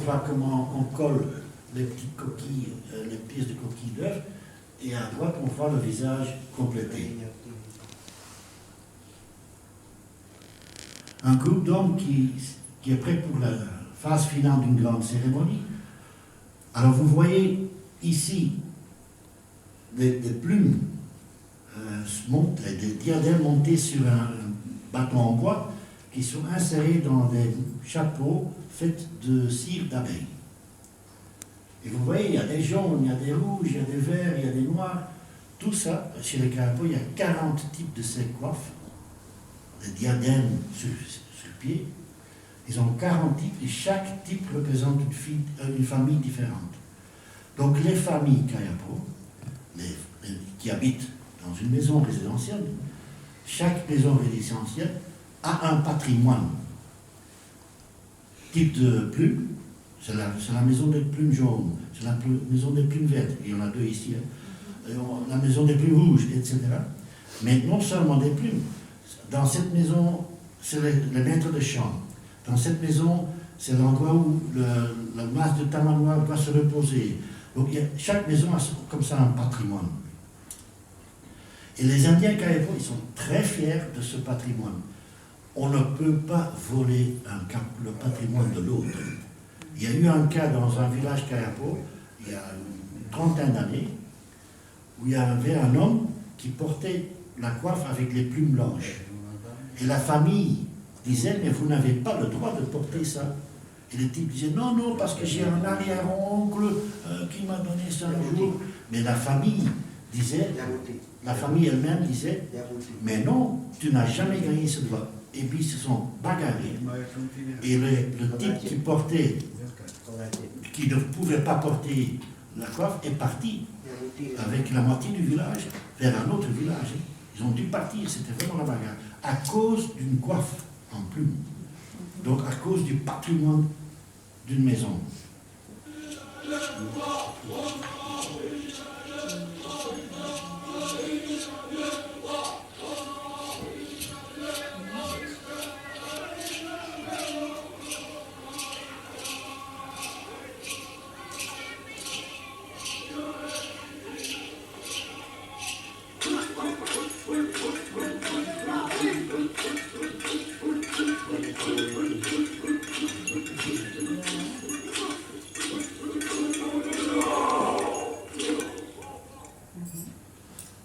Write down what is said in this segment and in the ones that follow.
voit comment on colle les petites coquilles, les pièces de coquilles d'œufs, et à droite, on voit le visage complété. Un groupe d'hommes qui est prêt pour la phase finale d'une grande cérémonie. Alors vous voyez ici des plumes des diadèmes montés sur un bâton en bois qui sont insérés dans des chapeaux faits de cire d'abeille. Et vous voyez, il y a des jaunes, il y a des rouges, il y a des verts, il y a des noirs. Tout ça, chez les Kayapos, il y a 40 types de ces coiffes, des diadèmes sur pied. Ils ont 40 types et chaque type représente une famille différente. Donc les familles Kayapos, qui habitent dans une maison résidentielle, chaque maison résidentielle a un patrimoine. Type de plume, c'est la maison des plumes jaunes, c'est la maison des plumes vertes, il y en a deux ici, hein. La maison des plumes rouges, etc. Mais non seulement des plumes, dans cette maison, c'est le maître de chambre. Dans cette maison, c'est l'endroit où la masse de tamanoir doit se reposer. Donc chaque maison a comme ça un patrimoine. Et les Indiens Kayapos, ils sont très fiers de ce patrimoine. On ne peut pas voler le patrimoine de l'autre. Il y a eu un cas dans un village Kayapo, il y a une trentaine d'années, où il y avait un homme qui portait la coiffe avec les plumes blanches. Et la famille disait, mais vous n'avez pas le droit de porter ça. Et le type disait, non, non, parce que j'ai un arrière-oncle qui m'a donné ça un jour. Mais la famille disait, la famille elle-même disait, mais non, tu n'as jamais gagné ce droit. Et puis ils se sont bagarrés. Et le type qui ne pouvait pas porter la coiffe est parti avec la moitié du village vers un autre village. Ils ont dû partir, c'était vraiment la bagarre, à cause d'une coiffe en plume. Donc à cause du patrimoine d'une maison.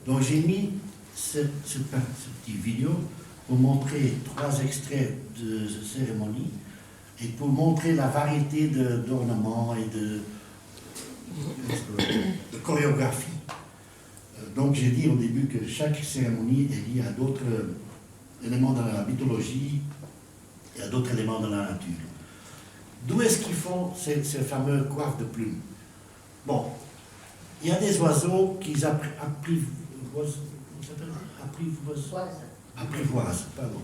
Donc j'ai mis cette petite vidéo pour montrer 3 extraits de cérémonie et pour montrer la variété d'ornements et de chorégraphie. Donc j'ai dit au début que chaque cérémonie est liée à d'autres éléments dans la mythologie et à d'autres éléments dans la nature. D'où est-ce qu'ils font ces fameux coiffes de plumes? Bon, il y a des oiseaux qu'ils apprivoisent, pardon.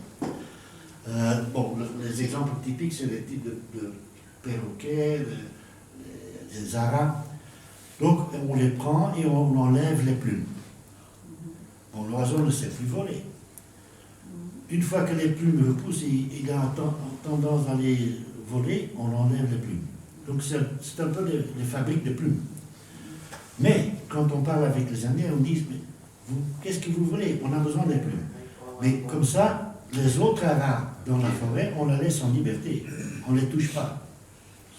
Bon, les exemples typiques, c'est les types de perroquets, des aras. Donc, on les prend et on enlève les plumes. Bon, l'oiseau ne sait plus voler. Une fois que les plumes repoussent, il a tendance à les voler, on enlève les plumes. Donc, c'est un peu des fabriques de plumes. Mais, quand on parle avec les Indiens, on dit, mais qu'est-ce que vous voulez? On a besoin des plumes. Mais comme ça, les autres aras dans la forêt, on les laisse en liberté. On ne les touche pas.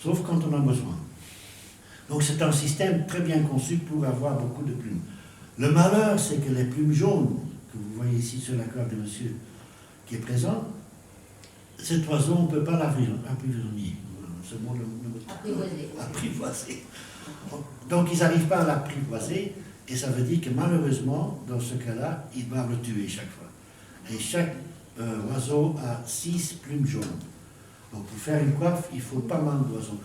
Sauf quand on a besoin. Donc c'est un système très bien conçu pour avoir beaucoup de plumes. Le malheur, c'est que les plumes jaunes, que vous voyez ici sur la carte de monsieur qui est présent, cet oiseau, on ne peut pas l'apprivoiser. Ce mot apprivoiser. Donc ils n'arrivent pas à l'apprivoiser, et ça veut dire que malheureusement, dans ce cas-là, ils doivent le tuer chaque fois. Et chaque oiseau a 6 plumes jaunes. Donc pour faire une coiffe, il faut pas mal d'oiseaux.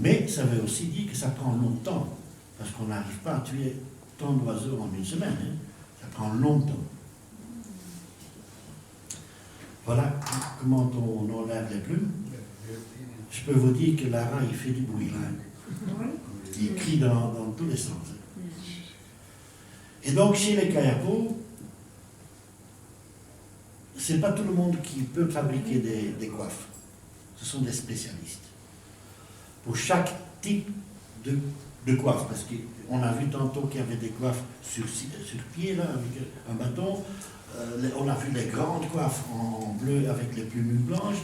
Mais ça veut aussi dire que ça prend longtemps, parce qu'on n'arrive pas à tuer tant d'oiseaux en une semaine. Hein. Ça prend longtemps. Voilà comment on enlève les plumes. Je peux vous dire que l'ara, il fait du bruit là. Il crie dans tous les sens. Et donc chez les Kayapos, c'est pas tout le monde qui peut fabriquer des coiffes. Ce sont des spécialistes. pour chaque type de coiffe. Parce qu'on a vu tantôt qu'il y avait des coiffes sur pied, là, avec un bâton. On a vu les grandes coiffes en bleu avec les plumes blanches.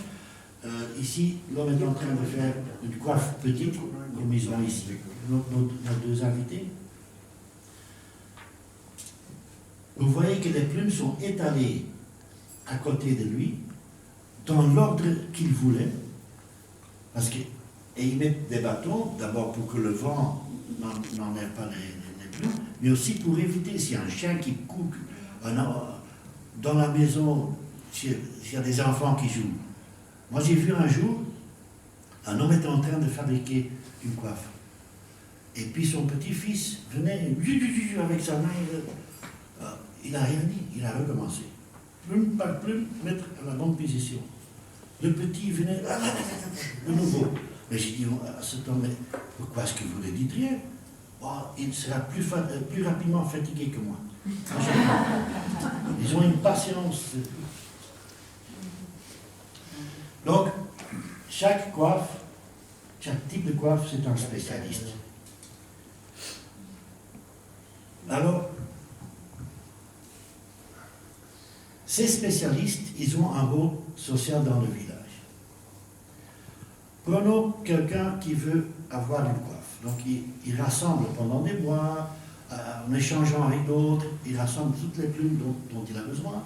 Ici, l'homme est en train de faire une coiffe petite, comme ils ont ici. Nos deux invités. Vous voyez que les plumes sont étalées à côté de lui, dans l'ordre qu'il voulait, et ils mettent des bâtons, d'abord pour que le vent n'enlève pas les plumes, mais aussi pour éviter, s'il y a un chien qui court dans la maison, s'il y a des enfants qui jouent. Moi, j'ai vu un jour, un homme était en train de fabriquer une coiffe. Et puis son petit-fils venait avec sa main, il n'a rien dit, il a recommencé. Plume par plume, mettre à la bonne position. Le petit venait, de nouveau. Mais j'ai dit à cet homme, pourquoi est-ce que vous ne dites rien? Il sera plus rapidement fatigué que moi. Ils ont une patience. Donc, chaque type de coiffe, c'est un spécialiste. Alors, ces spécialistes, ils ont un rôle social dans le village. Prenons quelqu'un qui veut avoir une coiffe. Donc, il rassemble pendant des mois, en échangeant avec d'autres, il rassemble toutes les plumes dont il a besoin.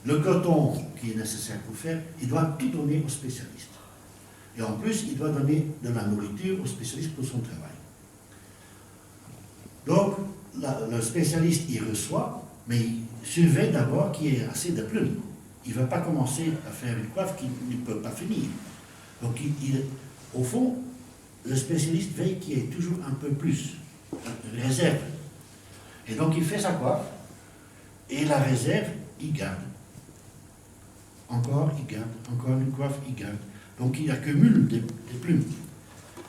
Le coton qui est nécessaire pour faire, il doit tout donner au spécialiste. Et en plus, il doit donner de la nourriture au spécialiste pour son travail. Donc, le spécialiste, il reçoit, mais il surveille d'abord qu'il y ait assez de plumes. Il ne va pas commencer à faire une coiffe qu'il ne peut pas finir. Donc, au fond, le spécialiste veille qu'il y ait toujours un peu plus, une réserve. Et donc, il fait sa coiffe, et la réserve, il garde. Encore, il garde. Encore une coiffe, il garde. Donc, il accumule des plumes.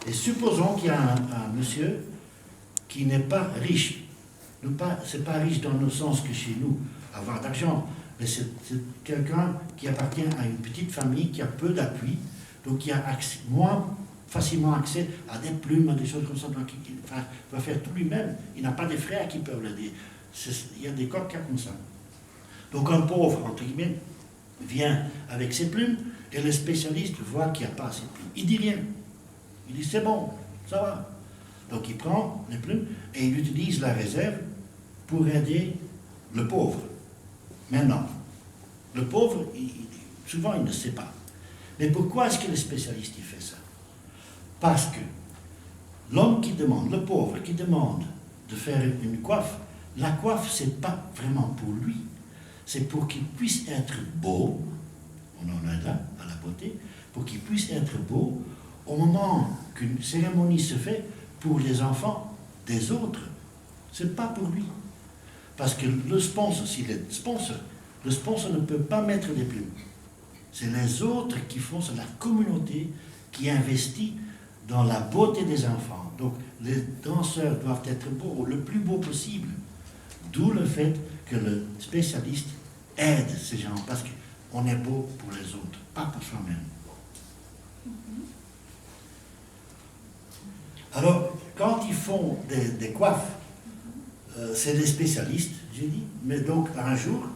Et supposons qu'il y a un monsieur qui n'est pas riche. C'est pas riche dans le sens que chez nous, avoir d'argent, mais c'est quelqu'un qui appartient à une petite famille qui a peu d'appui, donc qui a moins facilement accès à des plumes, à des choses comme ça, donc il va faire tout lui-même. Il n'a pas de frères qui peuvent l'aider. Il y a des cas comme ça. Donc un pauvre, entre guillemets, vient avec ses plumes, et le spécialiste voit qu'il n'y a pas assez de plumes. Il dit rien. Il dit c'est bon, ça va. Donc il prend les plumes et il utilise la réserve pour aider le pauvre. Maintenant, le pauvre, souvent il ne sait pas. Mais pourquoi est-ce que le spécialiste il fait ça? Parce que l'homme qui demande, le pauvre qui demande de faire une coiffe, la coiffe c'est pas vraiment pour lui. C'est pour qu'il puisse être beau, on en est là, à la beauté, pour qu'il puisse être beau au moment qu'une cérémonie se fait pour les enfants des autres. C'est pas pour lui. Parce que le sponsor, s'il est sponsor, le sponsor ne peut pas mettre des plumes. C'est les autres qui font, c'est la communauté qui investit dans la beauté des enfants. Donc les danseurs doivent être beaux, le plus beau possible. D'où le fait que le spécialiste aide ces gens, parce qu'on est beau pour les autres, pas pour soi-même. Alors, quand ils font des coiffes, c'est des spécialistes, j'ai dit, mais donc un jour,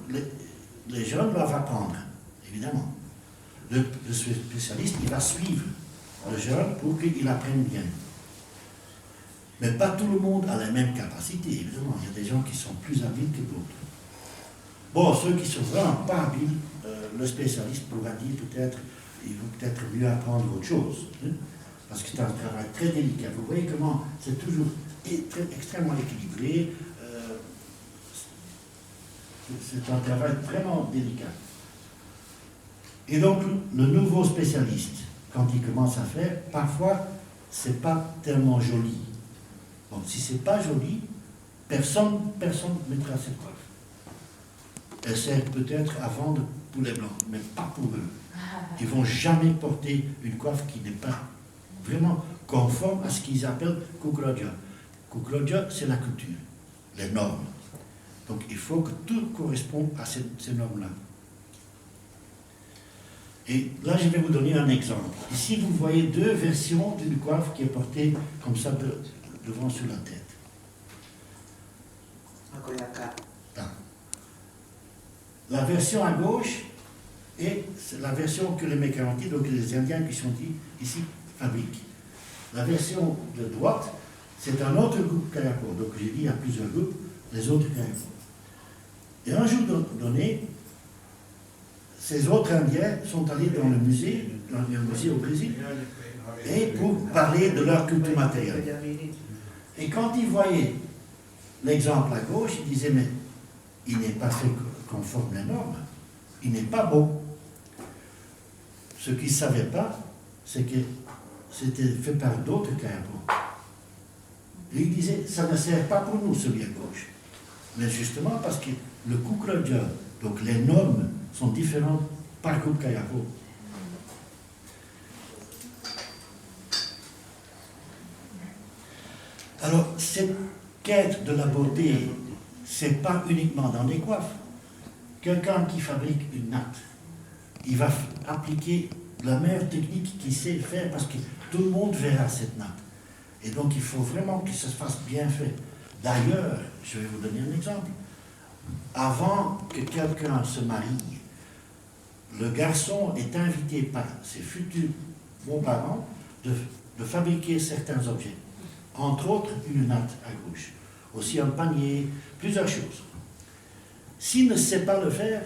les jeunes doivent apprendre, évidemment. Le spécialiste, il va suivre le jeune pour qu'il apprenne bien. Mais pas tout le monde a la même capacité, évidemment. Il y a des gens qui sont plus habiles que d'autres. Bon, ceux qui sont vraiment pas habiles, le spécialiste pourra dire peut-être, il vaut peut-être mieux apprendre autre chose. Hein, parce que c'est un travail très délicat. Vous voyez comment c'est toujours extrêmement équilibré. C'est un travail vraiment délicat. Et donc, le nouveau spécialiste, quand il commence à faire, parfois, c'est pas tellement joli. Donc, si c'est pas joli, personne ne mettra cette coiffe. Elle sert peut-être à vendre pour les blancs, mais pas pour eux. Ils vont jamais porter une coiffe qui n'est pas vraiment conforme à ce qu'ils appellent kukroja. Kukroja, c'est la culture, les normes. Donc il faut que tout corresponde à ces normes-là. Et là, je vais vous donner un exemple. Ici, vous voyez deux versions d'une coiffe qui est portée comme ça devant sur la tête. Là. La version à gauche est la version que les Mécarantis, donc les Indiens qui sont ici, fabriquent. La version de droite, c'est un autre groupe Kayapo. Donc j'ai dit il y a plusieurs groupes, les autres Kayapo. Et un jour donné, ces autres Indiens sont allés dans le musée au Brésil, et pour parler de leur culture matérielle. Et quand ils voyaient l'exemple à gauche, ils disaient, mais il n'est pas fait conforme les normes, il n'est pas beau. Ce qu'ils ne savaient pas, c'est que c'était fait par d'autres Kayapo. Et ils disaient, ça ne sert pas pour nous, celui à gauche. Mais justement parce que le Kukradja, donc les normes, sont différentes par groupe Kayapo. Alors, cette quête de la beauté, c'est pas uniquement dans les coiffes. Quelqu'un qui fabrique une natte, il va appliquer la meilleure technique qu'il sait faire parce que tout le monde verra cette natte. Et donc, il faut vraiment que ça se fasse bien fait. D'ailleurs, je vais vous donner un exemple. Avant que quelqu'un se marie, le garçon est invité par ses futurs beaux-parents de fabriquer certains objets. Entre autres, une natte à gauche. Aussi un panier, plusieurs choses. S'il ne sait pas le faire,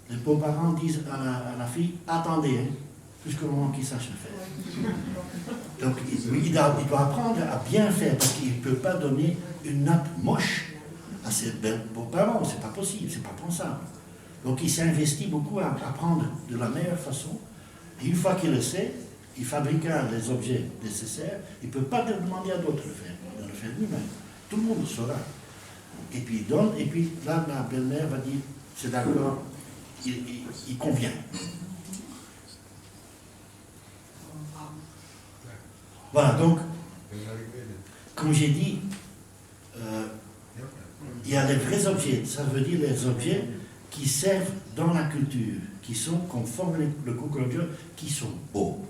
les beaux-parents disent à la fille, attendez, hein, jusqu'au moment qu'il sache le faire. Donc, il doit apprendre à bien faire, parce qu'il ne peut pas donner une natte moche à ses beaux-parents, c'est pas possible, c'est pas pensable. Donc, il s'investit beaucoup à apprendre de la meilleure façon, et une fois qu'il le sait, il fabriquera les objets nécessaires, il ne peut pas demander à d'autres de le faire lui-même. Tout le monde le saura. Et puis il donne, et puis là, la belle-mère va dire, c'est d'accord, il convient. Voilà, donc, comme j'ai dit, il y a les vrais objets, ça veut dire les objets qui servent dans la culture, qui sont conformes le Kukradja, qui sont beaux.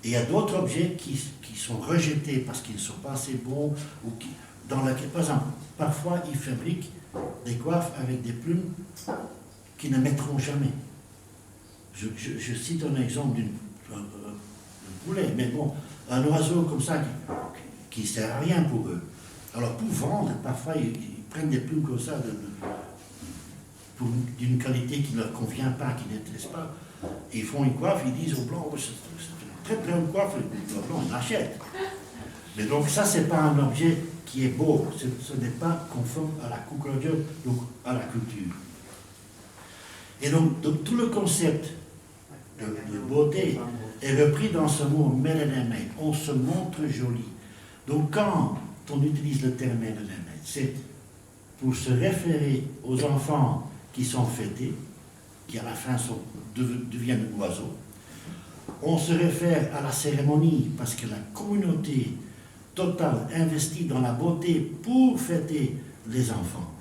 Et il y a d'autres objets qui sont rejetés parce qu'ils ne sont pas assez bons, ou qui, par exemple, parfois ils fabriquent des coiffes avec des plumes qu'ils ne mettront jamais. Je cite un exemple d'un poulet, mais bon, un oiseau comme ça qui ne sert à rien pour eux. Alors pour vendre, parfois ils prennent des plumes comme ça d'une qualité qui ne leur convient pas, qui n'intéresse pas. Et ils font une coiffe, ils disent au blanc, oh, c'est très plein de coiffe, le blanc on achète. Mais donc ça, c'est pas un objet qui est beau, ce n'est pas conforme à la Kukradja, donc à la culture. Et donc tout le concept de beauté est repris dans ce mot melanemé. On se montre joli. Donc quand on utilise le terme melanemé, c'est pour se référer aux enfants qui sont fêtés, qui à la fin deviennent oiseaux. On se réfère à la cérémonie parce que la communauté totale investit dans la beauté pour fêter les enfants.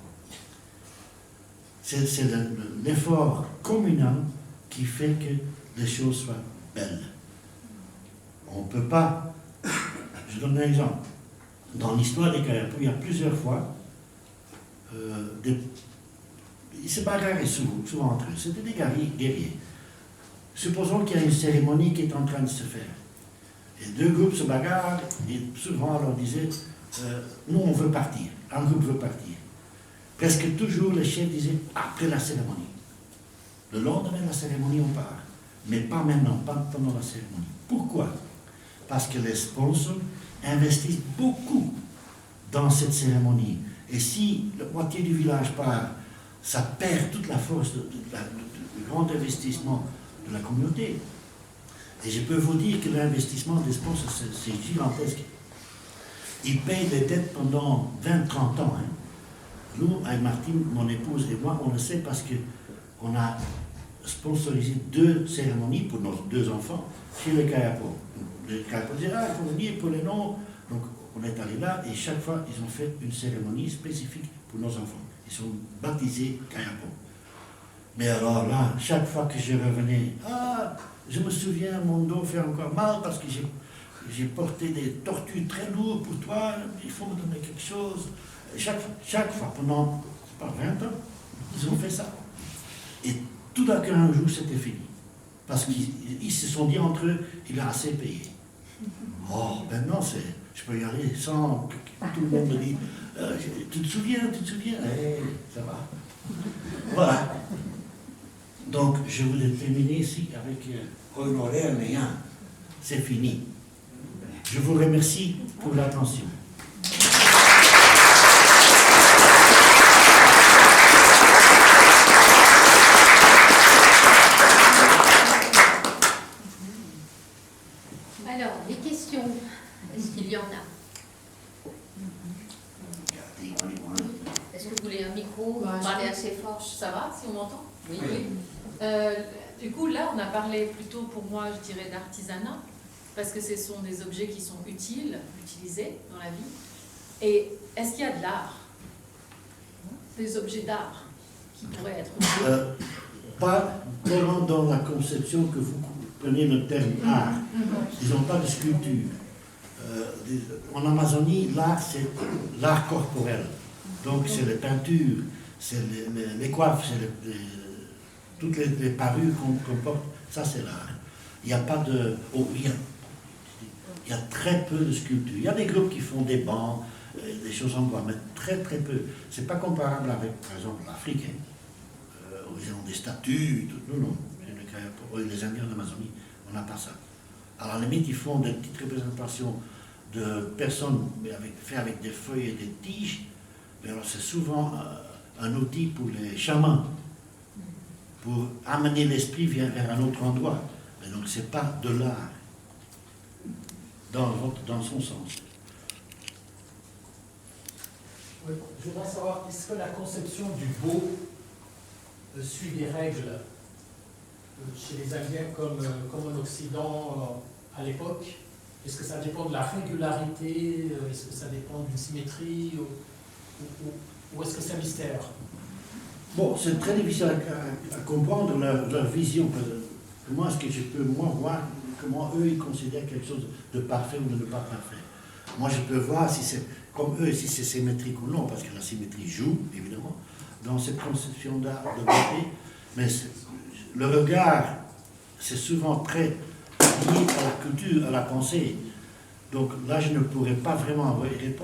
C'est l'effort communal qui fait que les choses soient belles. On ne peut pas... Je donne un exemple. Dans l'histoire des Kayapo, il y a plusieurs fois ils se bagarraient souvent entre eux. C'était des guerriers. Supposons qu'il y a une cérémonie qui est en train de se faire. Et deux groupes se bagarrent, et souvent on leur disait, nous on veut partir, un groupe veut partir. Presque toujours les chefs disaient, après la cérémonie. Le lendemain de la cérémonie on part, mais pas maintenant, pas pendant la cérémonie. Pourquoi? Parce que les sponsors investissent beaucoup dans cette cérémonie. Et si la moitié du village part, ça perd toute la force du grand investissement de la communauté. Et je peux vous dire que l'investissement des sponsors, c'est gigantesque. Ils payent les dettes pendant 20-30 ans. Hein. Nous, avec Martine, mon épouse et moi, on le sait parce qu'on a sponsorisé 2 cérémonies pour nos 2 enfants chez les Kayapo. Les Kayapo disaient, il faut venir pour les noms. Donc, on est allé là et chaque fois, ils ont fait une cérémonie spécifique pour nos enfants. Ils sont baptisés Kayapo. Mais alors là, chaque fois que je revenais, je me souviens, mon dos fait encore mal parce que j'ai porté des tortues très lourdes pour toi, il faut me donner quelque chose. Chaque fois, pendant pas 20 ans, ils ont fait ça. Et tout d'un coup, un jour, c'était fini. Parce qu'ils se sont dit entre eux, il a assez payé. Oh, maintenant, je peux y aller sans que tout le monde me dise, tu te souviens, ça va. Voilà. Donc, je voulais terminer ici avec honoraire rien. C'est fini. Je vous remercie pour l'attention. Alors, les questions, est-ce qu'il y en a? Est-ce que vous voulez un micro? Parler assez fort. Ça va, si on m'entend? Oui. Du coup, là, on a parlé plutôt, pour moi, je dirais, d'artisanat, parce que ce sont des objets qui sont utilisés dans la vie. Et est-ce qu'il y a de l'art? Des objets d'art qui pourraient être... Pas vraiment dans la conception que vous prenez le terme art. Ils n'ont pas de sculpture. En Amazonie, l'art, c'est l'art corporel. Donc, c'est les peintures, c'est les coiffes, c'est toutes les parures qu'on porte. Ça, c'est l'art. Il n'y a pas de... il y a très peu de sculptures. Il y a des groupes qui font des bancs, des choses en bois, mais très peu. C'est pas comparable avec, par exemple, l'Afrique, où ils ont des statues. Non. Pour les Indiens d'Amazonie, on n'a pas ça. À la limite, ils font des petites représentations de personnes faites avec des feuilles et des tiges. Mais alors, c'est souvent un outil pour les chamans, pour amener l'esprit vers un autre endroit. Mais donc, c'est pas de l'art, dans son sens. Oui, je voudrais savoir, est-ce que la conception du beau suit des règles chez les Indiens comme en Occident à l'époque? Est-ce que ça dépend de la régularité? Est-ce que ça dépend d'une symétrie? Ou est-ce que c'est un mystère? Bon, c'est très difficile à comprendre leur vision. Comment est-ce que je peux, moi, voir comment eux, ils considèrent quelque chose de parfait ou de pas parfait. Moi, je peux voir si c'est, comme eux, si c'est symétrique ou non, parce que la symétrie joue, évidemment, dans cette conception d'art, de beauté. Mais le regard, c'est souvent très lié à la culture, à la pensée. Donc là, je ne pourrais pas vraiment